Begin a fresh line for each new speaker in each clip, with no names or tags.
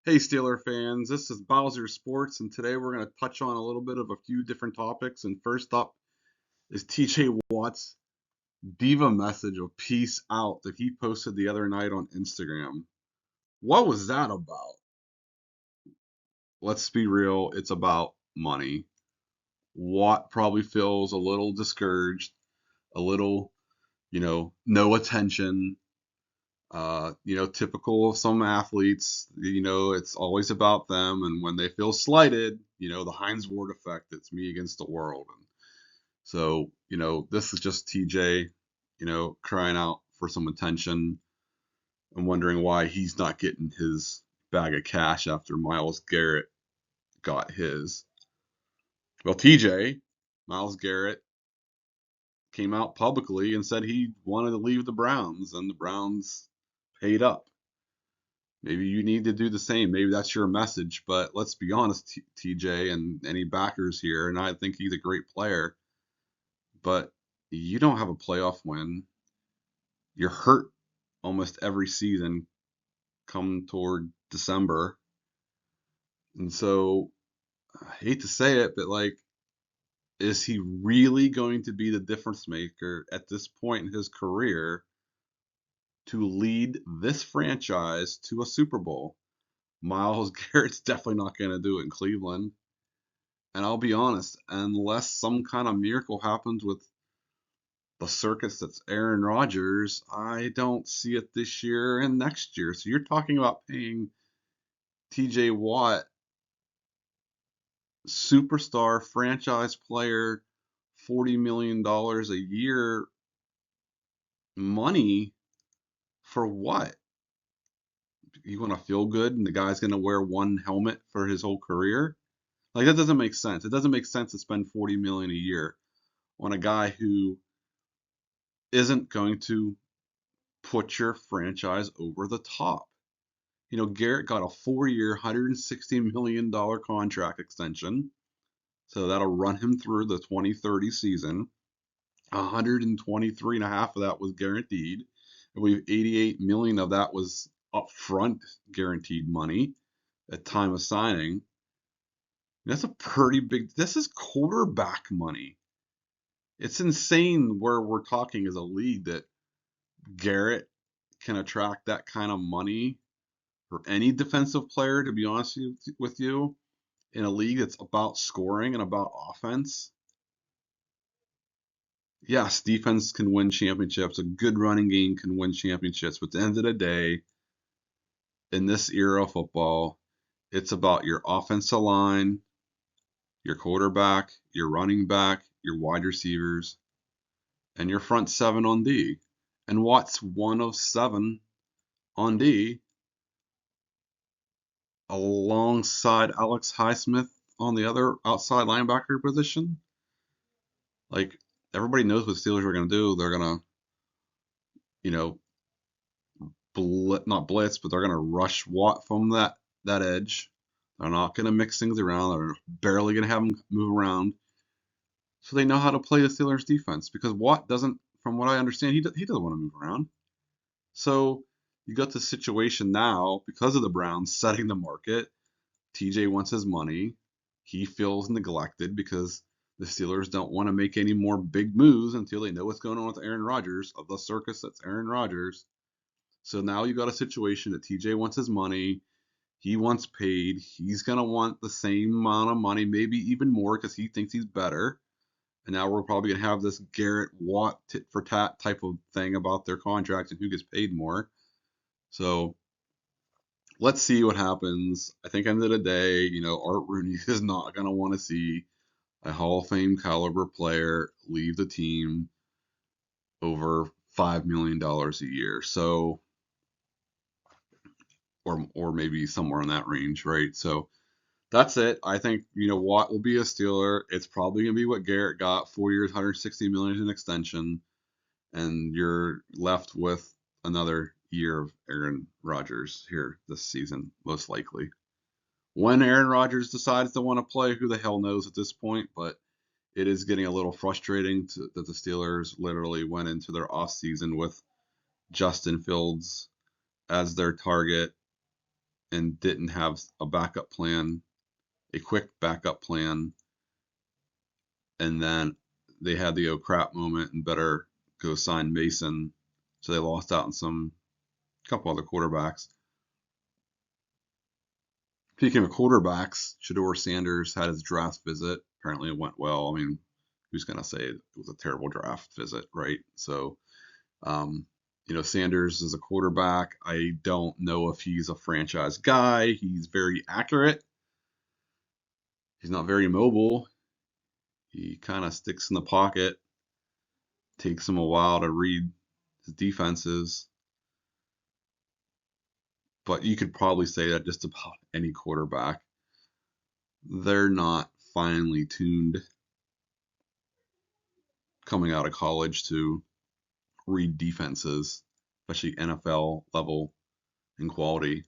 Hey Steeler fans, this is Bowser Sports, and today we're going to touch on a little bit of a few different topics. And first up is TJ Watt's Diva message of peace out that he posted the other night on Instagram. What was that about? Let's be real, it's about money. Watt probably feels a little discouraged, a little, no attention. Typical of some athletes, it's always about them. And when they feel slighted, the Heinz Ward effect, it's me against the world. And so, this is just TJ, crying out for some attention and wondering why he's not getting his bag of cash after Miles Garrett got his. Well, Miles Garrett, came out publicly and said he wanted to leave the Browns, and the Browns paid up. Maybe you need to do the same. Maybe that's your message. But let's be honest, TJ, and any backers here, and I think he's a great player, but you don't have a playoff win. You're hurt almost every season come toward December. And so I hate to say it, but like, is he really going to be the difference maker at this point in his career to lead this franchise to a Super Bowl? Miles Garrett's definitely not going to do it in Cleveland. And I'll be honest, unless some kind of miracle happens with the circus that's Aaron Rodgers, I don't see it this year and next year. So you're talking about paying TJ Watt, superstar franchise player, $40 million a year money for what? You want to feel good and the guy's going to wear one helmet for his whole career? Like, that doesn't make sense. It doesn't make sense to spend 40 million a year on a guy who isn't going to put your franchise over the top. Garrett got a 4-year, $160 million contract extension. So that'll run him through the 2030 season. 123 and a half of that was guaranteed. I believe 88 million of that was upfront guaranteed money at time of signing. That's a pretty big, this is quarterback money. It's insane where we're talking as a league that Garrett can attract that kind of money for any defensive player, to be honest with you, in a league that's about scoring and about offense. Yes, defense can win championships. A good running game can win championships. But at the end of the day, in this era of football, it's about your offensive line, your quarterback, your running back, your wide receivers, and your front seven on D. And Watt's one of seven on D, alongside Alex Highsmith on the other outside linebacker position. Like, everybody knows what Steelers are going to do. They're going to, you know, not blitz, but they're going to rush Watt from that edge. They're not going to mix things around. They're barely going to have him move around. So they know how to play the Steelers defense because Watt doesn't, from what I understand, he doesn't want to move around. So you got the situation now because of the Browns setting the market. TJ wants his money. He feels neglected because the Steelers don't want to make any more big moves until they know what's going on with Aaron Rodgers, of the circus that's Aaron Rodgers. So now you got a situation that TJ wants his money. He wants paid. He's going to want the same amount of money, maybe even more because he thinks he's better. And now we're probably going to have this Garrett Watt tit for tat type of thing about their contracts and who gets paid more. So let's see what happens. I think end of the day, Art Rooney is not going to want to see a Hall of Fame caliber player leave the team over $5 million a year. So, or maybe somewhere in that range, right? So that's it. I think Watt will be a Steeler. It's probably gonna be what Garrett got, 4 years, 160 million in extension, and you're left with another year of Aaron Rodgers here this season, most likely. When Aaron Rodgers decides to want to play, who the hell knows at this point, but it is getting a little frustrating that the Steelers literally went into their offseason with Justin Fields as their target. and didn't have a backup plan, a quick backup plan, and then they had the oh crap moment and better go sign Mason, so they lost out on some couple other quarterbacks. Speaking of quarterbacks, Shedeur Sanders had his draft visit. Apparently it went well. I mean, who's going to say it was a terrible draft visit, right? So, Sanders is a quarterback. I don't know if he's a franchise guy. He's very accurate. He's not very mobile. He kind of sticks in the pocket. Takes him a while to read his defenses. But you could probably say that just about any quarterback. They're not finely tuned coming out of college to read defenses, especially NFL level and quality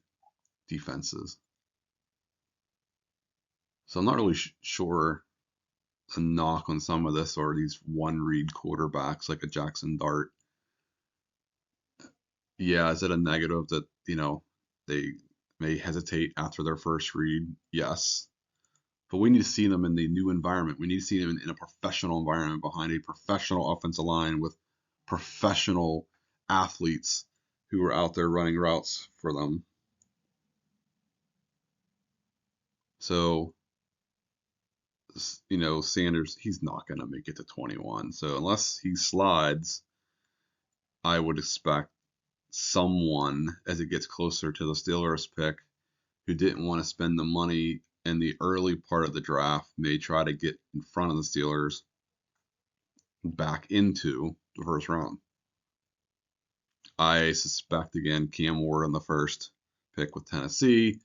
defenses. So I'm not really sure a knock on some of this or these one read quarterbacks like a Jackson Dart. Yeah, is it a negative that, they may hesitate after their first read? Yes. But we need to see them in the new environment. We need to see them in a professional environment behind a professional offensive line with professional athletes who are out there running routes for them. So, Sanders, he's not going to make it to 21. So unless he slides, I would expect someone as it gets closer to the Steelers pick who didn't want to spend the money in the early part of the draft may try to get in front of the Steelers back into the first round. I suspect, again, Cam Ward on the first pick with Tennessee.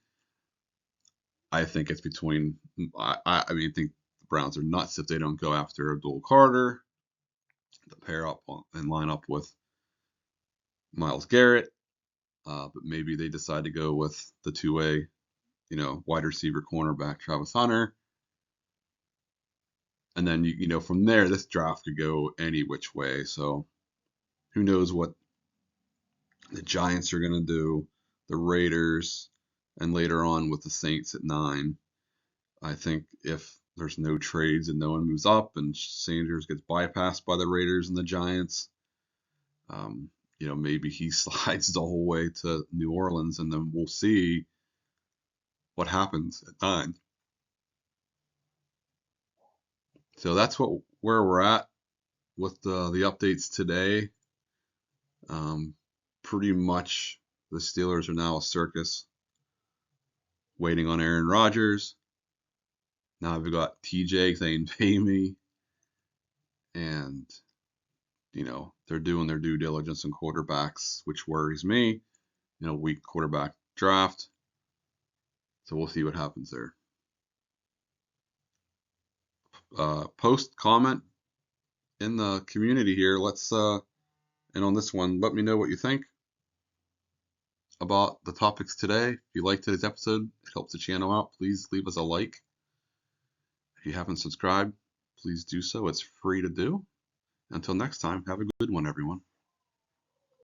I think it's between, I think the Browns are nuts if they don't go after Abdul Carter to pair up and line up with Myles Garrett. But maybe they decide to go with the two-way, wide receiver cornerback Travis Hunter. And then, from there, this draft could go any which way. So who knows what the Giants are going to do, the Raiders, and later on with the Saints at 9. I think if there's no trades and no one moves up and Sanders gets bypassed by the Raiders and the Giants, maybe he slides the whole way to New Orleans, and then we'll see what happens at 9. So that's where we're at with the updates today. Pretty much the Steelers are now a circus waiting on Aaron Rodgers. Now we've got TJ saying pay me, and they're doing their due diligence on quarterbacks, which worries me. Weak quarterback draft. So we'll see what happens there. Post, comment in the community here. And on this one, let me know what you think about the topics today. If you liked today's episode, it helps the channel out. Please leave us a like. If you haven't subscribed, please do so. It's free to do. Until next time, have a good one, everyone.